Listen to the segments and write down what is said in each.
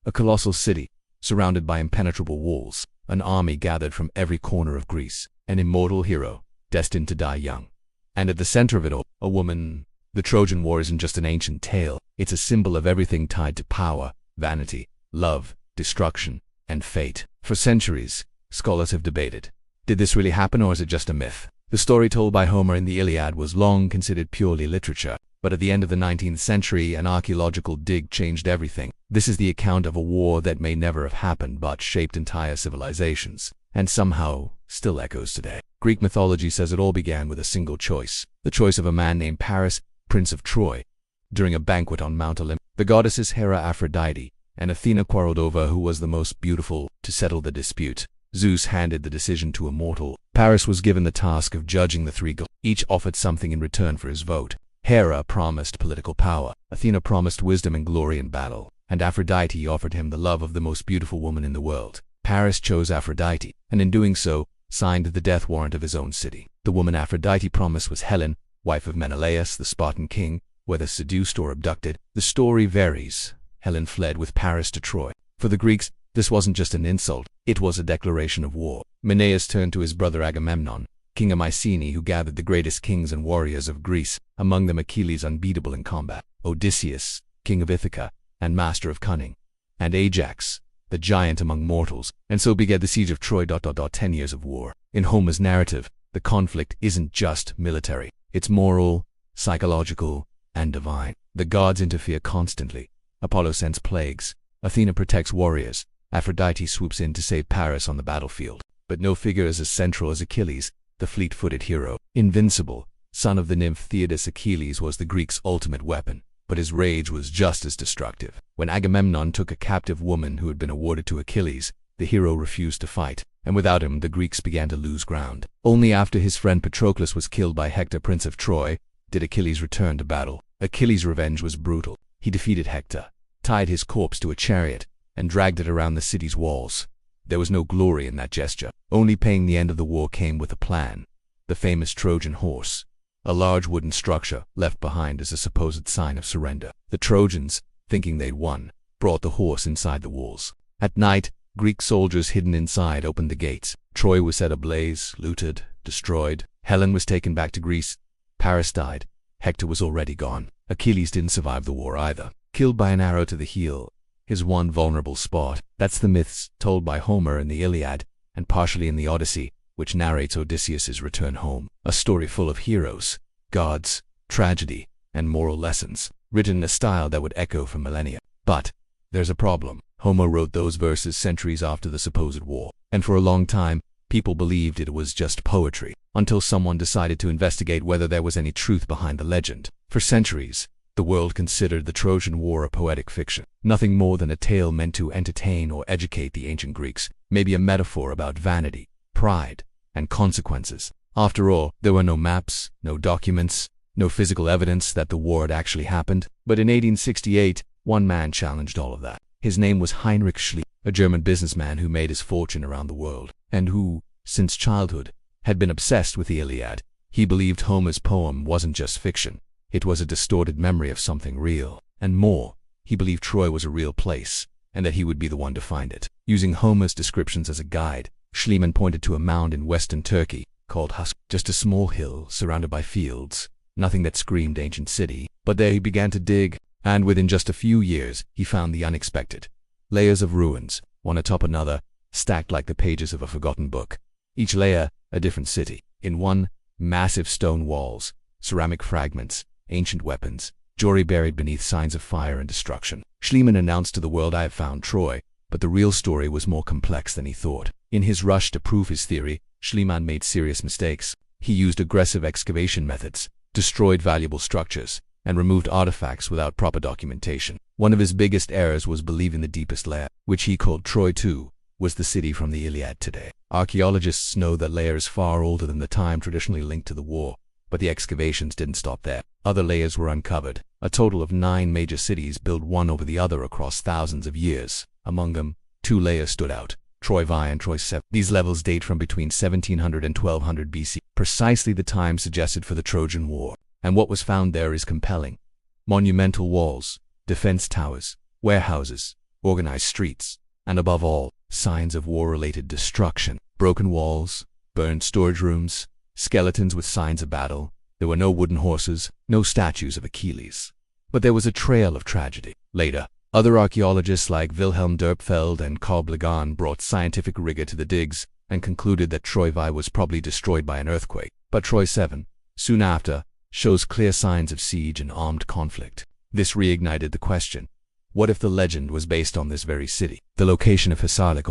a colossal city, surrounded by impenetrable walls, an army gathered from every corner of Greece, an immortal hero, destined to die young. And at the center of it all, a woman. The Trojan War isn't just an ancient tale, it's a symbol of everything tied to power, vanity, love, destruction, and fate. For centuries, scholars have debated, did this really happen or is it just a myth? The story told by Homer in the Iliad was long considered purely literature, but at the end of the 19th century, an archaeological dig changed everything. This is the account of a war that may never have happened but shaped entire civilizations, and somehow still echoes today. Greek mythology says it all began with a single choice, the choice of a man named Paris, Prince of Troy. During a banquet on Mount Olympus, the goddesses Hera, Aphrodite, and Athena quarreled over who was the most beautiful. To settle the dispute, Zeus handed the decision to a mortal. Paris was given the task of judging the three gods. Each offered something in return for his vote. Hera promised political power, Athena promised wisdom and glory in battle, and Aphrodite offered him the love of the most beautiful woman in the world. Paris chose Aphrodite, and in doing so, signed the death warrant of his own city. The woman Aphrodite promised was Helen, wife of Menelaus, the Spartan king. Whether seduced or abducted, the story varies. Helen fled with Paris to Troy. For the Greeks, this wasn't just an insult, it was a declaration of war. Menelaus turned to his brother Agamemnon, king of Mycenae, who gathered the greatest kings and warriors of Greece, among them Achilles, unbeatable in combat, Odysseus, king of Ithaca, and master of cunning, and Ajax, the giant among mortals, and so began the siege of Troy. 10 years of war. In Homer's narrative, the conflict isn't just military, it's moral, psychological, and divine. The gods interfere constantly. Apollo sends plagues, Athena protects warriors, Aphrodite swoops in to save Paris on the battlefield. But no figure is as central as Achilles, the fleet-footed hero. Invincible, son of the nymph Thetis, Achilles was the Greeks' ultimate weapon, but his rage was just as destructive. When Agamemnon took a captive woman who had been awarded to Achilles, the hero refused to fight, and without him the Greeks began to lose ground. Only after his friend Patroclus was killed by Hector, Prince of Troy, did Achilles return to battle. Achilles' revenge was brutal. He defeated Hector, tied his corpse to a chariot, and dragged it around the city's walls. There was no glory in that gesture. Only pain. The end of the war came with a plan. The famous Trojan horse, a large wooden structure left behind as a supposed sign of surrender. The Trojans, thinking they'd won, brought the horse inside the walls. At night, Greek soldiers hidden inside opened the gates. Troy was set ablaze, looted, destroyed. Helen was taken back to Greece. Paris died. Hector was already gone. Achilles didn't survive the war either. Killed by an arrow to the heel, his one vulnerable spot. That's the myths told by Homer in the Iliad, and partially in the Odyssey, which narrates Odysseus' return home. A story full of heroes, gods, tragedy, and moral lessons, written in a style that would echo for millennia. But there's a problem. Homer wrote those verses centuries after the supposed war, and for a long time, people believed it was just poetry, until someone decided to investigate whether there was any truth behind the legend. For centuries, the world considered the Trojan War a poetic fiction, nothing more than a tale meant to entertain or educate the ancient Greeks, maybe a metaphor about vanity, pride, and consequences. After all, there were no maps, no documents, no physical evidence that the war had actually happened. But in 1868, one man challenged all of that. His name was Heinrich Schliemann, a German businessman who made his fortune around the world, and who, since childhood, had been obsessed with the Iliad. He believed Homer's poem wasn't just fiction. It was a distorted memory of something real. And more, he believed Troy was a real place, and that he would be the one to find it. Using Homer's descriptions as a guide, Schliemann pointed to a mound in western Turkey called Hisarlik, just a small hill surrounded by fields, nothing that screamed ancient city. But there he began to dig, and within just a few years, he found the unexpected. Layers of ruins, one atop another, stacked like the pages of a forgotten book. Each layer, a different city. In one, massive stone walls, ceramic fragments, ancient weapons, jewelry buried beneath signs of fire and destruction. Schliemann announced to the world, "I have found Troy," but the real story was more complex than he thought. In his rush to prove his theory, Schliemann made serious mistakes. He used aggressive excavation methods, destroyed valuable structures, and removed artifacts without proper documentation. One of his biggest errors was believing the deepest layer, which he called Troy II, was the city from the Iliad today. Archaeologists know that layer is far older than the time traditionally linked to the war, but the excavations didn't stop there. Other layers were uncovered. A total of 9 major cities built one over the other across thousands of years. Among them, 2 layers stood out, Troy VI and Troy VII. These levels date from between 1700 and 1200 BC, precisely the time suggested for the Trojan War. And what was found there is compelling. Monumental walls, defense towers, warehouses, organized streets, and above all, signs of war-related destruction. Broken walls, burned storage rooms, skeletons with signs of battle. There were no wooden horses, no statues of Achilles. But there was a trail of tragedy. Later, other archaeologists like Wilhelm Dürpfeld and Carl Blegan brought scientific rigor to the digs and concluded that Troy was probably destroyed by an earthquake. But Troy 7, soon after, shows clear signs of siege and armed conflict. This reignited the question, what if the legend was based on this very city? The location of Hisarlik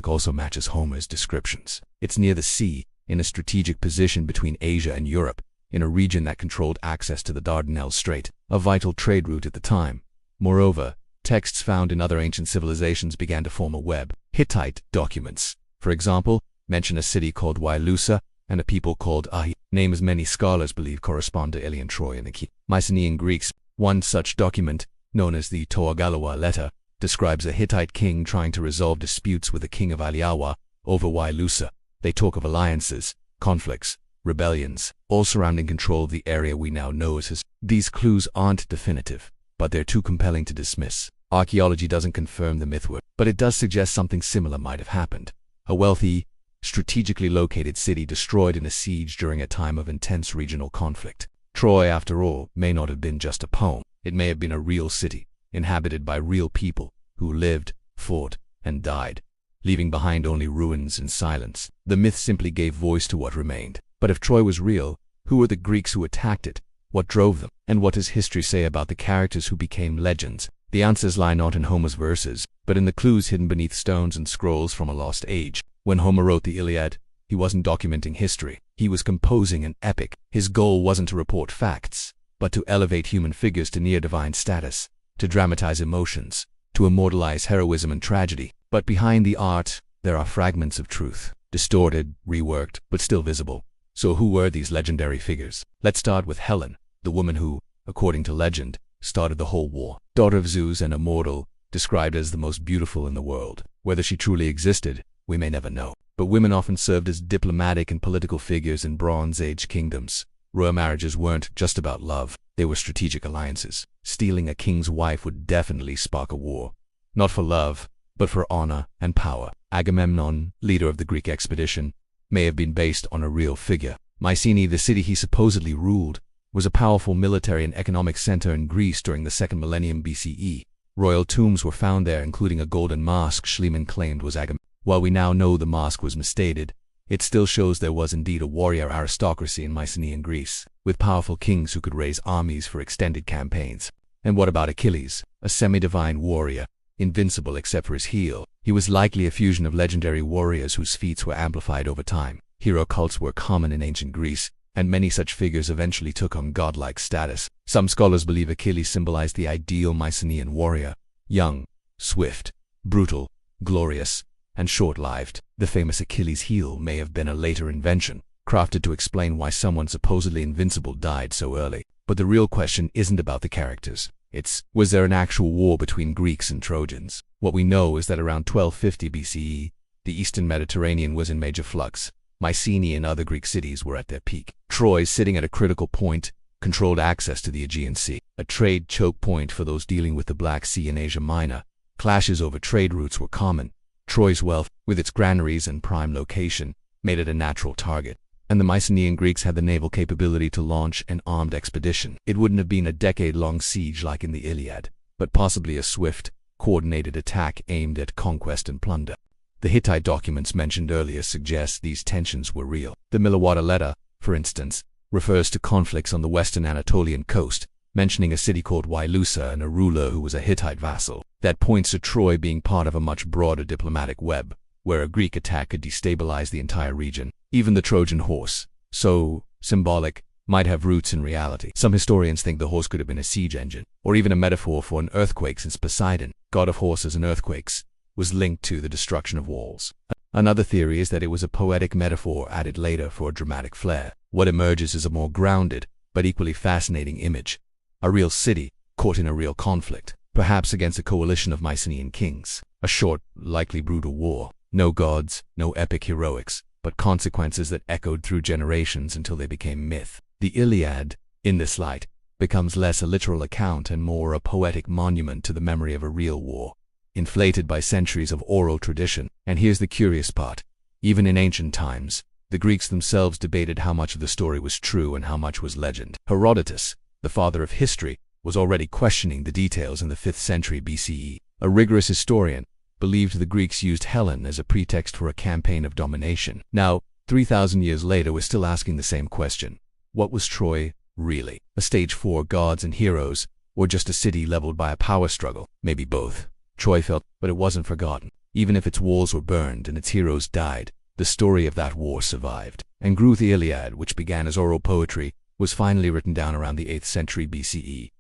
also matches Homer's descriptions. It's near the sea, in a strategic position between Asia and Europe, in a region that controlled access to the Dardanelles Strait, a vital trade route at the time. Moreover, texts found in other ancient civilizations began to form a web. Hittite documents, for example, mention a city called Wailusa and a people called Ahi, names many scholars believe correspond to Ilian Troy and Achilles. Mycenaean Greeks, one such document, known as the Toagalawa letter, describes a Hittite king trying to resolve disputes with the king of Aliawa over Wailusa. They talk of alliances, conflicts, rebellions, all surrounding control of the area we now know as Hisarlik. These clues aren't definitive, but they're too compelling to dismiss. Archaeology doesn't confirm the myth, but it does suggest something similar might have happened. A wealthy, strategically located city destroyed in a siege during a time of intense regional conflict. Troy, after all, may not have been just a poem. It may have been a real city, inhabited by real people, who lived, fought, and died, leaving behind only ruins and silence. The myth simply gave voice to what remained. But if Troy was real, who were the Greeks who attacked it? What drove them? And what does history say about the characters who became legends? The answers lie not in Homer's verses, but in the clues hidden beneath stones and scrolls from a lost age. When Homer wrote the Iliad, he wasn't documenting history. He was composing an epic. His goal wasn't to report facts, but to elevate human figures to near-divine status, to dramatize emotions, to immortalize heroism and tragedy. But behind the art, there are fragments of truth, distorted, reworked, but still visible. So who were these legendary figures? Let's start with Helen, the woman who, according to legend, started the whole war. Daughter of Zeus and immortal, described as the most beautiful in the world. Whether she truly existed, we may never know. But women often served as diplomatic and political figures in Bronze Age kingdoms. Royal marriages weren't just about love, they were strategic alliances. Stealing a king's wife would definitely spark a war. Not for love, but for honor and power. Agamemnon, leader of the Greek expedition, may have been based on a real figure. Mycenae, the city he supposedly ruled, was a powerful military and economic center in Greece during the 2nd millennium BCE. Royal tombs were found there, including a golden mask Schliemann claimed was Agamemnon. While we now know the mask was misstated, it still shows there was indeed a warrior aristocracy in Mycenaean Greece, with powerful kings who could raise armies for extended campaigns. And what about Achilles, a semi-divine warrior, invincible except for his heel? He was likely a fusion of legendary warriors whose feats were amplified over time. Hero cults were common in ancient Greece, and many such figures eventually took on godlike status. Some scholars believe Achilles symbolized the ideal Mycenaean warrior, young, swift, brutal, glorious, and short-lived. The famous Achilles heel may have been a later invention, crafted to explain why someone supposedly invincible died so early. But the real question isn't about the characters. It's, was there an actual war between Greeks and Trojans? What we know is that around 1250 BCE, the eastern Mediterranean was in major flux. Mycenae and other Greek cities were at their peak. Troy, sitting at a critical point, controlled access to the Aegean Sea, a trade choke point for those dealing with the Black Sea and Asia Minor. Clashes over trade routes were common. Troy's wealth, with its granaries and prime location, made it a natural target. And the Mycenaean Greeks had the naval capability to launch an armed expedition. It wouldn't have been a decade-long siege like in the Iliad, but possibly a swift, coordinated attack aimed at conquest and plunder. The Hittite documents mentioned earlier suggest these tensions were real. The Milawata letter, for instance, refers to conflicts on the western Anatolian coast, mentioning a city called Wailusa and a ruler who was a Hittite vassal. That points to Troy being part of a much broader diplomatic web, where a Greek attack could destabilize the entire region. Even the Trojan horse, so symbolic, might have roots in reality. Some historians think the horse could have been a siege engine, or even a metaphor for an earthquake, since Poseidon, god of horses and earthquakes, was linked to the destruction of walls. Another theory is that it was a poetic metaphor added later for a dramatic flair. What emerges is a more grounded, but equally fascinating image. A real city, caught in a real conflict, perhaps against a coalition of Mycenaean kings. A short, likely brutal war. No gods, no epic heroics, but consequences that echoed through generations until they became myth. The Iliad, in this light, becomes less a literal account and more a poetic monument to the memory of a real war. inflated by centuries of oral tradition. And here's the curious part. Even in ancient times, the Greeks themselves debated how much of the story was true and how much was legend. Herodotus, the father of history, was already questioning the details in the 5th century BCE. A rigorous historian believed the Greeks used Helen as a pretext for a campaign of domination. Now, 3,000 years later, we're still asking the same question. What was Troy really? A stage for gods and heroes, or just a city leveled by a power struggle? Maybe both. Troy felt, but it wasn't forgotten. Even if its walls were burned and its heroes died, the story of that war survived. And grew. The Iliad, which began as oral poetry, was finally written down around the 8th century BCE.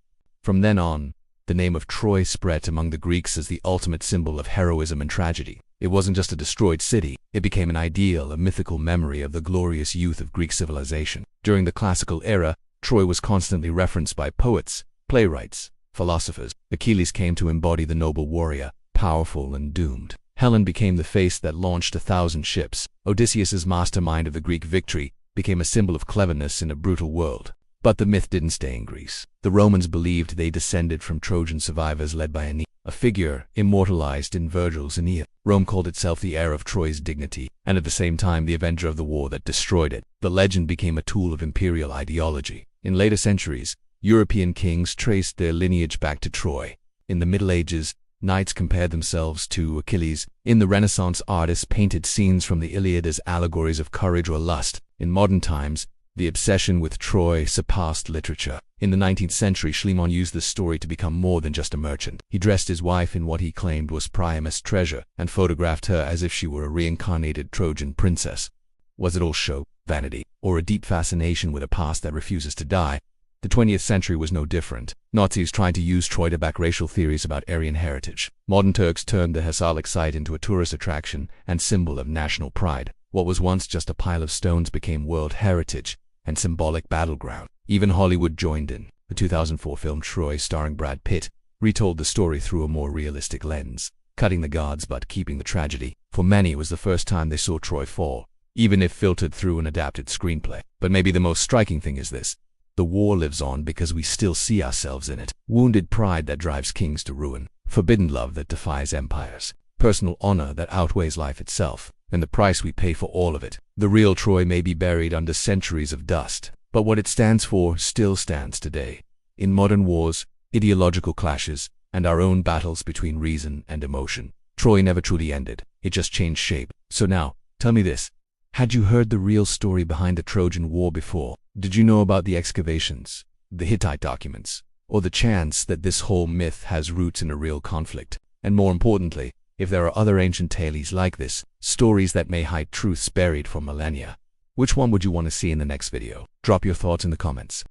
From then on, the name of Troy spread among the Greeks as the ultimate symbol of heroism and tragedy. It wasn't just a destroyed city, it became an ideal, a mythical memory of the glorious youth of Greek civilization. During the classical era, Troy was constantly referenced by poets, playwrights, philosophers. Achilles came to embody the noble warrior, powerful and doomed. Helen became the face that launched 1,000 ships. Odysseus's mastermind of the Greek victory became a symbol of cleverness in a brutal world. But the myth didn't stay in Greece. The Romans believed they descended from Trojan survivors led by Aeneas, a figure immortalized in Virgil's Aeneid. Rome called itself the heir of Troy's dignity, and at the same time the avenger of the war that destroyed it. The legend became a tool of imperial ideology. In later centuries, European kings traced their lineage back to Troy. In the Middle Ages, knights compared themselves to Achilles. In the Renaissance, artists painted scenes from the Iliad as allegories of courage or lust. In modern times, the obsession with Troy surpassed literature. In the 19th century, Schliemann used this story to become more than just a merchant. He dressed his wife in what he claimed was Priam's treasure and photographed her as if she were a reincarnated Trojan princess. Was it all show, vanity, or a deep fascination with a past that refuses to die? The 20th century was no different. Nazis tried to use Troy to back racial theories about Aryan heritage. Modern Turks turned the Hisarlik site into a tourist attraction and symbol of national pride. What was once just a pile of stones became world heritage and symbolic battleground. Even Hollywood joined in. The 2004 film Troy, starring Brad Pitt, retold the story through a more realistic lens, cutting the gods but keeping the tragedy. For many, it was the first time they saw Troy fall, even if filtered through an adapted screenplay. But maybe the most striking thing is this. The war lives on because we still see ourselves in it. Wounded pride that drives kings to ruin. Forbidden love that defies empires. Personal honor that outweighs life itself. And the price we pay for all of it. The real Troy may be buried under centuries of dust, but what it stands for still stands today. In modern wars, ideological clashes, and our own battles between reason and emotion, Troy never truly ended. It just changed shape. So now, tell me this. Had you heard the real story behind the Trojan War before? Did you know about the excavations, the Hittite documents, or the chance that this whole myth has roots in a real conflict? And more importantly, if there are other ancient tales like this, stories that may hide truths buried for millennia, which one would you want to see in the next video? Drop your thoughts in the comments.